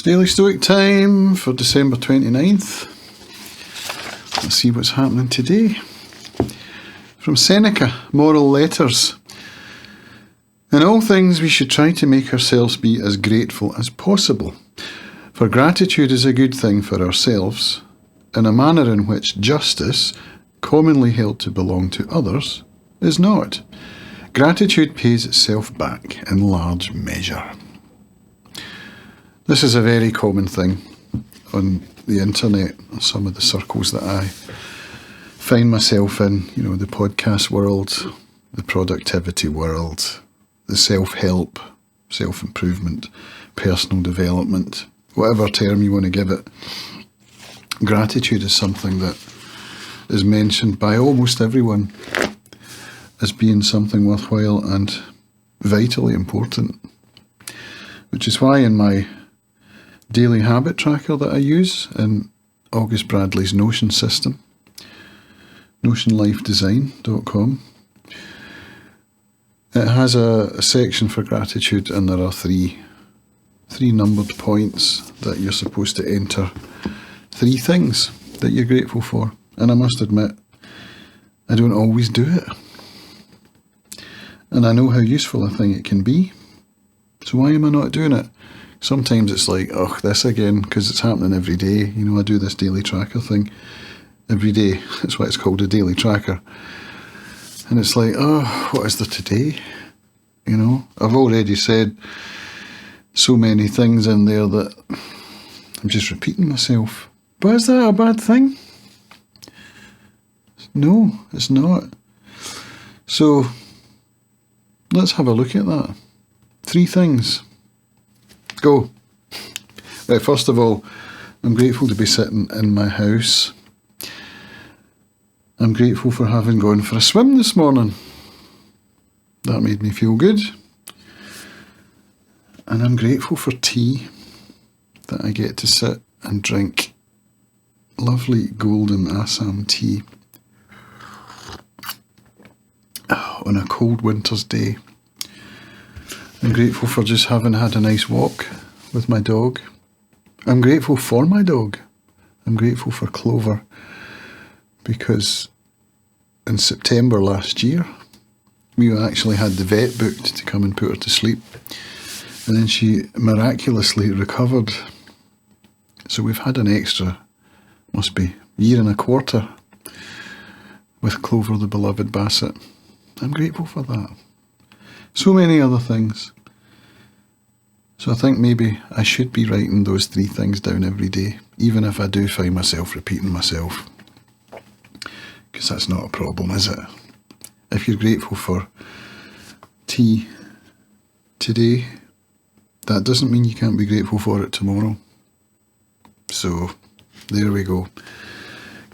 Daily Stoic time for December 29th. Let's see what's happening today. From Seneca, Moral Letters. In all things we should try to make ourselves be as grateful as possible, for gratitude is a good thing for ourselves, in a manner in which justice, commonly held to belong to others, is not. Gratitude pays itself back in large measure. This is a very common thing on the internet, some of the circles that I find myself in, the podcast world, the productivity world, the self-help, self-improvement, personal development, whatever term you want to give it. Gratitude is something that is mentioned by almost everyone as being something worthwhile and vitally important, which is why in my daily habit tracker that I use in August Bradley's Notion system, notionlifedesign.com, it has a section for gratitude, and there are three numbered points that you're supposed to enter. 3 things that you're grateful for. And I must admit, I don't always do it. And I know how useful I think it can be. So why am I not doing it? Sometimes it's like, this again, because it's happening every day. I do this daily tracker thing every day. That's why it's called a daily tracker. And it's like, what is there today? I've already said so many things in there that I'm just repeating myself. But is that a bad thing? No, it's not. So let's have a look at that. 3 things. Go. Right, first of all, I'm grateful to be sitting in my house. I'm grateful for having gone for a swim this morning. That made me feel good. And I'm grateful for tea, that I get to sit and drink lovely golden Assam tea on a cold winter's day. I'm grateful for just having had a nice walk with my dog. I'm grateful for my dog. I'm grateful for Clover, because in September last year, we actually had the vet booked to come and put her to sleep. And then she miraculously recovered. So we've had an extra, must be, 1.25 years with Clover the beloved Basset. I'm grateful for that. So many other things. So I think maybe I should be writing those 3 things down every day, even if I do find myself repeating myself. Because that's not a problem, is it? If you're grateful for tea today, that doesn't mean you can't be grateful for it tomorrow. So there we go.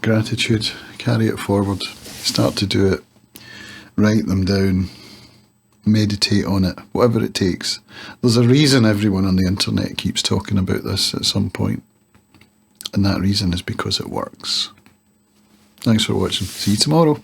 Gratitude, carry it forward, start to do it, write them down, meditate on it, whatever it takes. There's a reason everyone on the internet keeps talking about this at some point, and that reason is because it works. Thanks for watching. See you tomorrow.